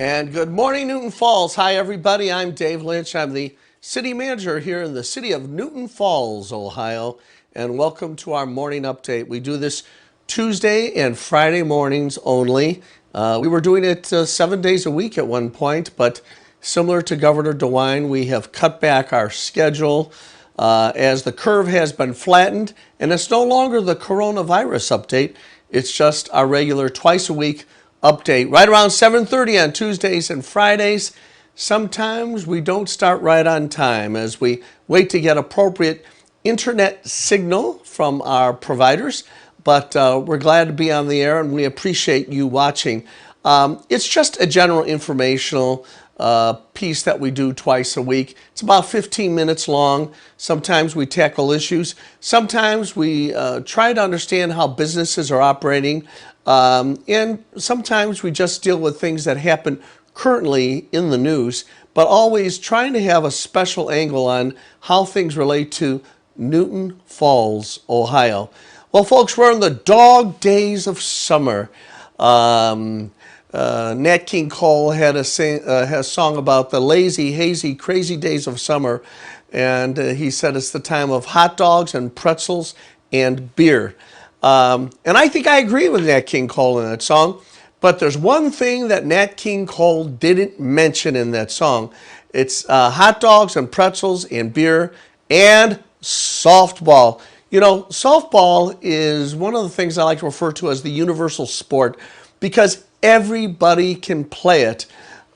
And good morning, Newton Falls. Hi, everybody. I'm Dave Lynch. I'm the city manager here in the city of Newton Falls, Ohio. And welcome to our morning update. We do this Tuesday and Friday mornings only. We were doing it 7 days a week at one point, but similar to Governor DeWine, we have cut back our schedule as the curve has been flattened. And it's no longer the coronavirus update. It's just our regular twice a week update right around 7:30 on Tuesdays and Fridays. Sometimes we don't start right on time as we wait to get appropriate internet signal from our providers, but we're glad to be on the air and we appreciate you watching. It's just a general informational piece that we do twice a week. It's about 15 minutes long. Sometimes we tackle issues. Sometimes we try to understand how businesses are operating. And sometimes we just deal with things that happen currently in the news, but always trying to have a special angle on how things relate to Newton Falls, Ohio. Well, folks, we're in the dog days of summer. Nat King Cole had a song about the lazy, hazy, crazy days of summer, and he said it's the time of hot dogs and pretzels and beer. And I think I agree with Nat King Cole in that song, but there's one thing that Nat King Cole didn't mention in that song. It's hot dogs and pretzels and beer and softball. You know, softball is one of the things I like to refer to as the universal sport because everybody can play it.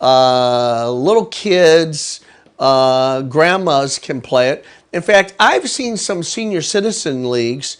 Little kids, grandmas can play it. In fact, I've seen some senior citizen leagues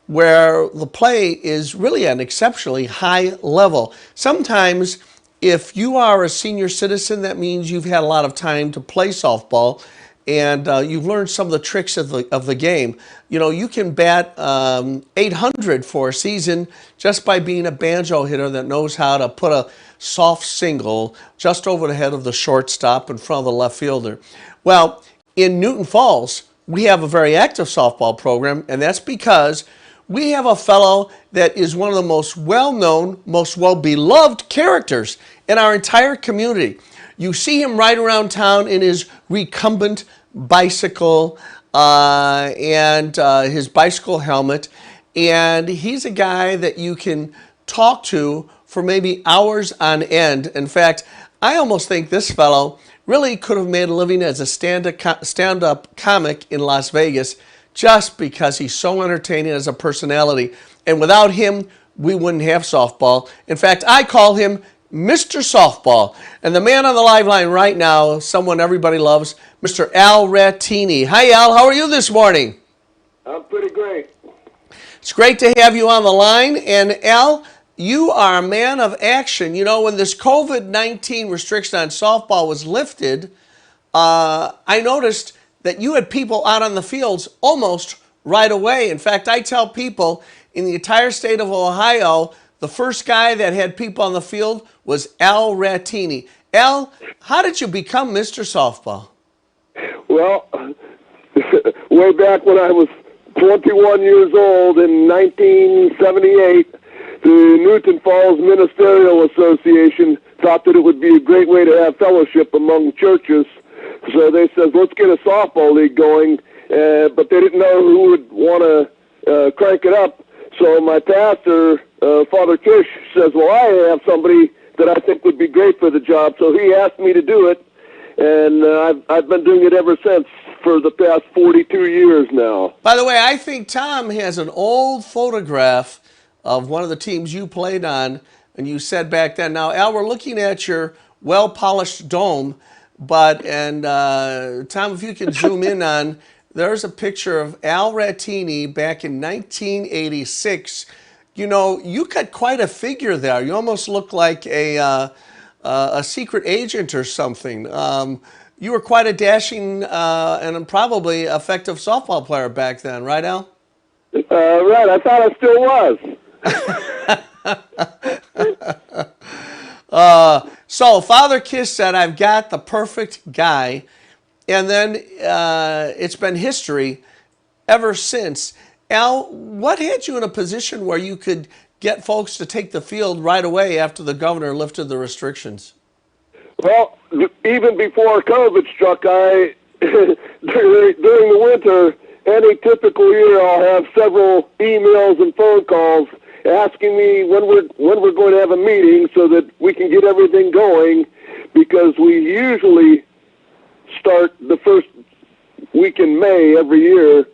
where the play is really at an exceptionally high level. Sometimes, if you are a senior citizen, that means you've had a lot of time to play softball and you've learned some of the tricks of the game. You know, you can bat 800 for a season just by being a banjo hitter that knows how to put a soft single just over the head of the shortstop in front of the left fielder. Well, in Newton Falls, we have a very active softball program, and that's because we have a fellow that is one of the most well-known, most well-beloved characters in our entire community. You see him right around town in his recumbent bicycle and his bicycle helmet. And he's a guy that you can talk to for maybe hours on end. In fact, I almost think this fellow really could have made a living as a stand-up comic in Las Vegas just because he's so entertaining as a personality. And without him, we wouldn't have softball. In fact, I call him Mr. Softball. And the man on the live line right now, someone everybody loves, Mr. Al Rattini. Hi, Al. How are you this morning? I'm pretty great. It's great to have you on the line. And Al, you are a man of action. You know, when this COVID-19 restriction on softball was lifted, I noticed that you had people out on the fields almost right away. In fact, I tell people in the entire state of Ohio, the first guy that had people on the field was Al Rattini. Al, how did you become Mr. Softball? Well, way back when I was 21 years old in 1978, the Newton Falls Ministerial Association thought that it would be a great way to have fellowship among churches. So they said, let's get a softball league going, but they didn't know who would want to crank it up. So my pastor, Father Kish, says, well, I have somebody that I think would be great for the job. So he asked me to do it, and I've been doing it ever since for the past 42 years now. By the way, I think Tom has an old photograph of one of the teams you played on, and you said back then. Now, Al, we're looking at your well-polished dome, and Tom, if you can zoom in on, there's a picture of Al Rattini back in 1986. You know, you got quite a figure there. You almost look like a secret agent or something. You were quite a dashing and probably effective softball player back then, right, Al? Right, I thought I still was. So Father Kiss said, I've got the perfect guy. And then it's been history ever since. Al, what had you in a position where you could get folks to take the field right away after the governor lifted the restrictions? Well, even before COVID struck, I during the winter, any typical year, I'll have several emails and phone calls asking me when we're going to have a meeting so that we can get everything going, because we usually start the first week in May every year,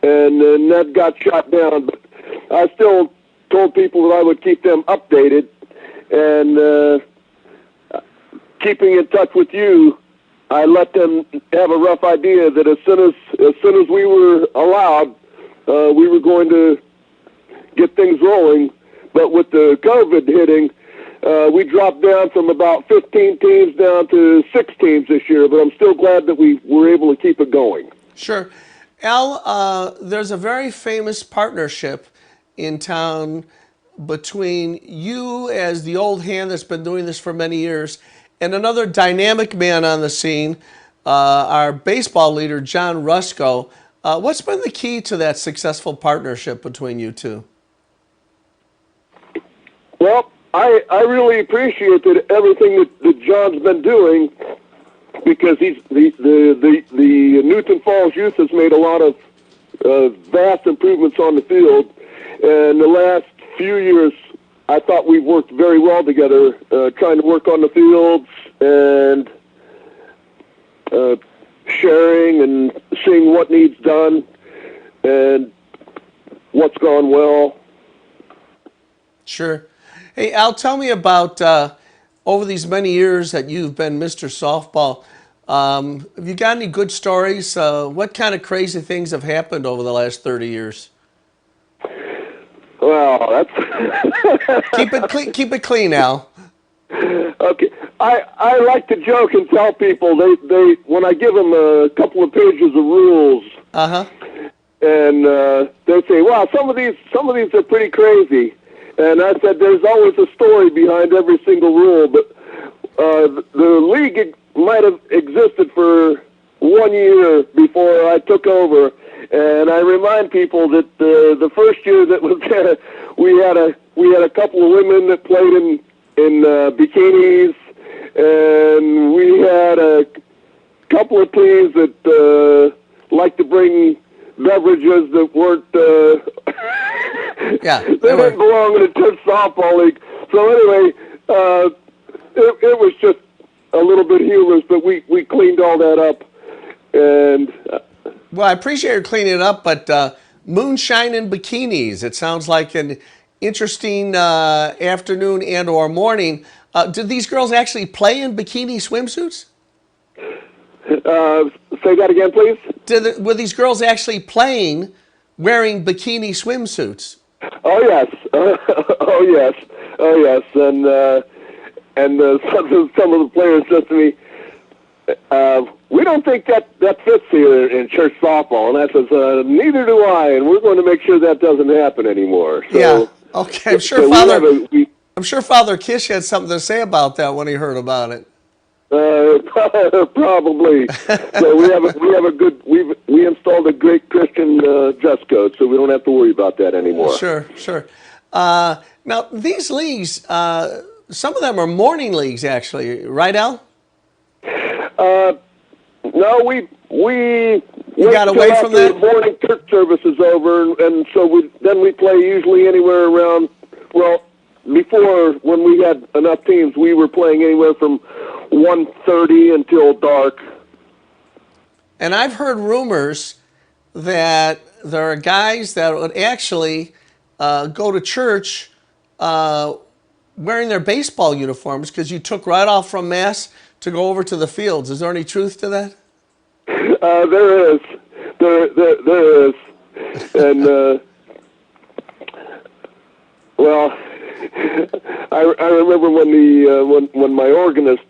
and then that got shot down. But I still told people that I would keep them updated, and keeping in touch with you, I let them have a rough idea that as soon as we were allowed, we were going to get things rolling. But with the COVID hitting, we dropped down from about 15 teams down to 6 teams this year, but I'm still glad that we were able to keep it going. Sure. Al, there's a very famous partnership in town between you as the old hand that's been doing this for many years and another dynamic man on the scene, our baseball leader, John Rusko. What's been the key to that successful partnership between you two? Well, I really appreciate everything that John's been doing, because the Newton Falls youth has made a lot of vast improvements on the field, and the last few years I thought we've worked very well together, trying to work on the fields and sharing and seeing what needs done and what's gone well. Sure. Hey, Al, tell me about over these many years that you've been Mr. Softball. Have you got any good stories? What kind of crazy things have happened over the last 30 years? Well, that's Keep it clean, Al. okay. I like to joke and tell people they when I give them a couple of pages of rules, and they say, "Wow, some of these are pretty crazy." And I said, "There's always a story behind every single rule." But the league might have existed for 1 year before I took over. And I remind people that the first year that was we had a couple of women that played in bikinis, and we had a couple of teams that liked to bring beverages that weren't they didn't belong in a touch softball league. So anyway, it was just a little bit humorous, but we cleaned all that up, and. Well, I appreciate you cleaning it up, but moonshine and bikinis, it sounds like an interesting afternoon and or morning. Did these girls actually play in bikini swimsuits? Say that again, please. Were these girls actually playing wearing bikini swimsuits? Oh, yes. Oh, yes. Oh, yes. And some of the players said to me, we don't think that fits here in church softball. And I says, neither do I, and we're going to make sure that doesn't happen anymore. So, yeah, okay. I'm sure Father Kish had something to say about that when he heard about it. Probably. So we installed a great Christian dress code, so we don't have to worry about that anymore. Sure. Now, these leagues, some of them are morning leagues, actually, right, Al? No, we got away from that. Morning church service is over, and so we play usually anywhere around. Well, before, when we had enough teams, we were playing anywhere from 1:30 until dark. And I've heard rumors that there are guys that would actually go to church wearing their baseball uniforms because you took right off from Mass to go over to the fields. Is there any truth to that? There is. There is. And, well, I remember when my organist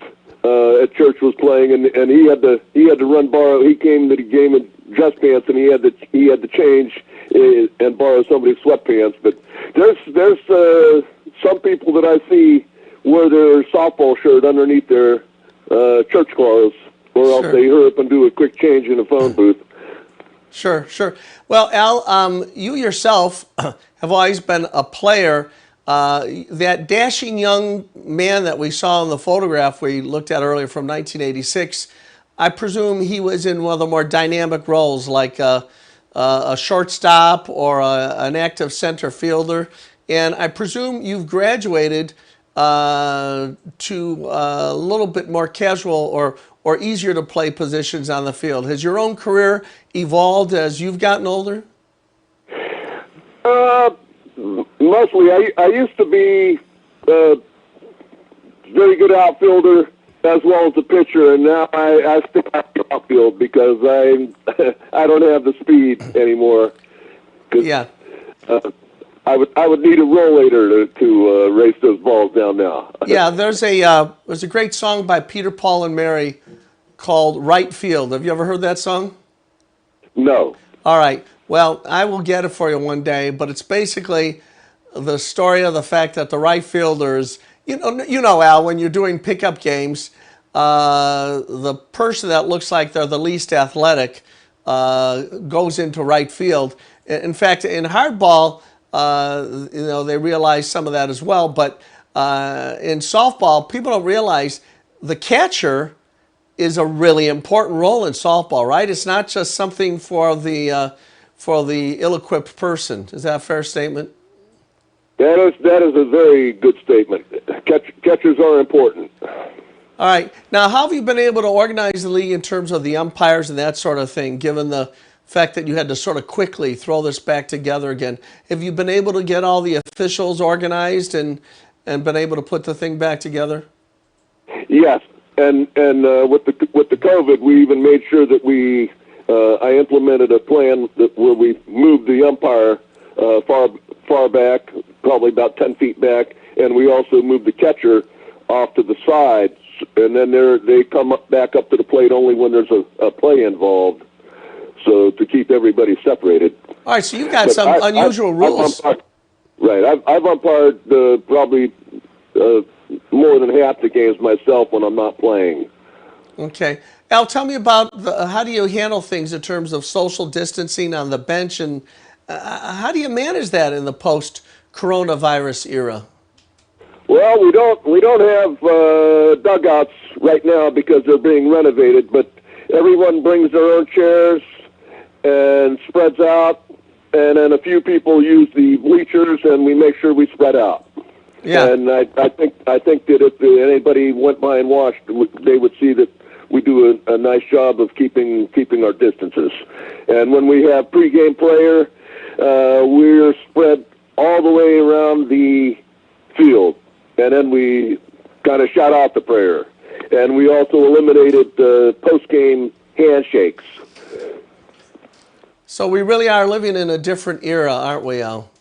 at church was playing, and he had to run borrow. He came to the game in dress pants, and he had to change and borrow somebody's sweatpants. But there's some people that I see wear their softball shirt underneath their church clothes, or else they hurry up and do a quick change in a phone booth. Sure. Well, Al, you yourself have always been a player. That dashing young man that we saw in the photograph we looked at earlier from 1986, I presume he was in one of the more dynamic roles, like a shortstop or an active center fielder. And I presume you've graduated to a little bit more casual or easier to play positions on the field. Has your own career evolved as you've gotten older? Mostly. I used to be a very good outfielder as well as a pitcher, and now I stick out the outfield because I don't have the speed anymore. Yeah. I would need a rollator to race those balls down now. Yeah, there's a great song by Peter, Paul, and Mary called Right Field. Have you ever heard that song? No. All right. Well, I will get it for you one day, but it's basically the story of the fact that the right fielders, you know, Al, when you're doing pickup games, the person that looks like they're the least athletic goes into right field. In fact, in hardball, they realize some of that as well. But in softball, people don't realize the catcher is a really important role in softball, right? It's not just something for the ill-equipped person. Is that a fair statement? That is a very good statement. Catchers are important. All right. Now, how have you been able to organize the league in terms of the umpires and that sort of thing, given the fact that you had to sort of quickly throw this back together again? Have you been able to get all the officials organized and been able to put the thing back together? Yes, and with the COVID, we even made sure that I implemented a plan where we moved the umpire far back, probably about 10 feet back, and we also moved the catcher off to the side, and then they come back up to the plate only when there's a play involved, so to keep everybody separated. All right, so you've got some unusual rules. I've umpired probably more than half the games myself when I'm not playing. Okay. Al, tell me about how do you handle things in terms of social distancing on the bench, and how do you manage that in the post-coronavirus era? Well, we don't have dugouts right now because they're being renovated, but everyone brings their own chairs and spreads out, and then a few people use the bleachers, and we make sure we spread out. Yeah. And I think that if anybody went by and watched, they would see that we do a nice job of keeping our distances. And when we have pregame prayer, we're spread all the way around the field, and then we kind of shout out the prayer. And we also eliminated post-game handshakes. So we really are living in a different era, aren't we, Al?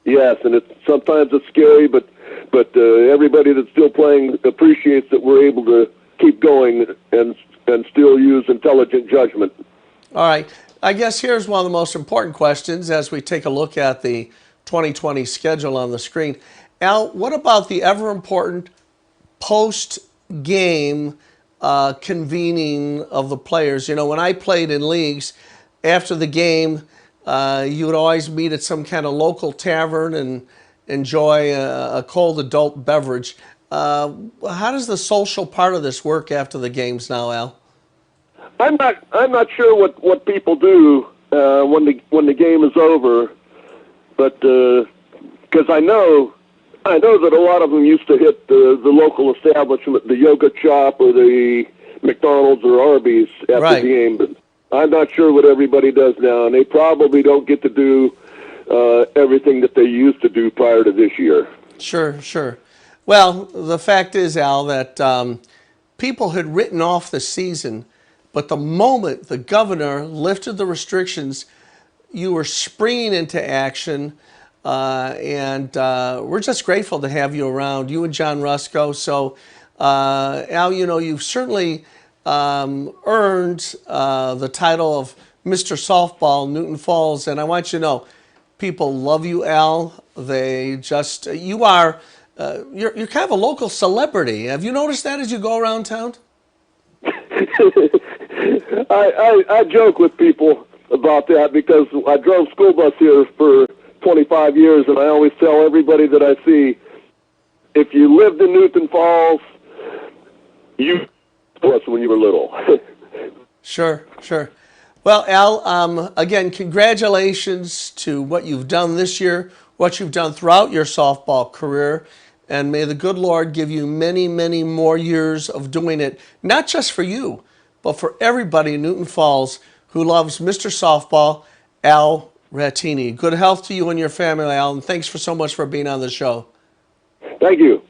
Yes, and sometimes it's scary, but everybody that's still playing appreciates that we're able to keep going and still use intelligent judgment. All right. I guess here's one of the most important questions as we take a look at the 2020 schedule on the screen. Al, what about the ever-important post-game convening of the players? You know, when I played in leagues, after the game, you would always meet at some kind of local tavern and enjoy a cold adult beverage. How does the social part of this work after the games now, Al? I'm not sure what people do when the game is over, but because I know that a lot of them used to hit the local establishment, the yoga shop or the McDonald's or Arby's after the game. But I'm not sure what everybody does now, and they probably don't get to do everything that they used to do prior to this year. Sure. Well, the fact is, Al, that people had written off the season, but the moment the governor lifted the restrictions, you were springing into action, and we're just grateful to have you around, you and John Rusko. So, Al, you know, you've certainly earned the title of Mr. Softball Newton Falls, and I want you to know, people love you, Al. They just, you are, you're kind of a local celebrity. Have you noticed that as you go around town? I joke with people about that because I drove school bus here for 25 years, and I always tell everybody that I see, if you lived in Newton Falls, you us when you were little. Sure, sure. Well, Al, again, congratulations to what you've done this year, what you've done throughout your softball career, and may the good Lord give you many, many more years of doing it, not just for you, but for everybody in Newton Falls who loves Mr. Softball, Al Rattini. Good health to you and your family, Al, and thanks for so much for being on the show. Thank you.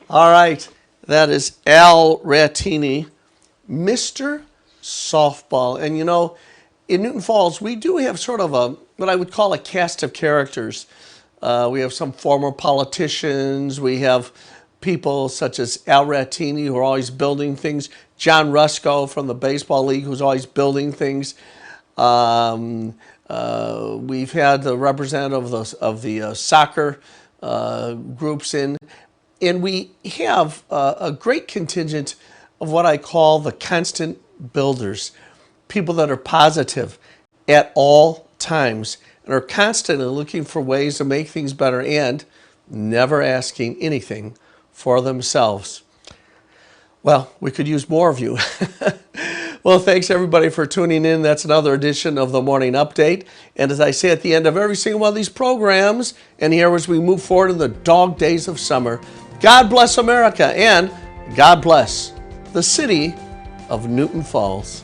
All right, that is Al Rattini, Mr. Softball. And you know, in Newton Falls, we do have sort of a, what I would call a cast of characters. We have some former politicians. We have people such as Al Rattini, who are always building things. John Rusko from the Baseball League, who's always building things. We've had the representative of the soccer groups in. And we have a great contingent of what I call the constant builders, people that are positive at all times and are constantly looking for ways to make things better and never asking anything for themselves. Well, we could use more of you. Well, thanks everybody for tuning in. That's another edition of the Morning Update. And as I say at the end of every single one of these programs, and here as we move forward in the dog days of summer, God bless America and God bless the city of Newton Falls.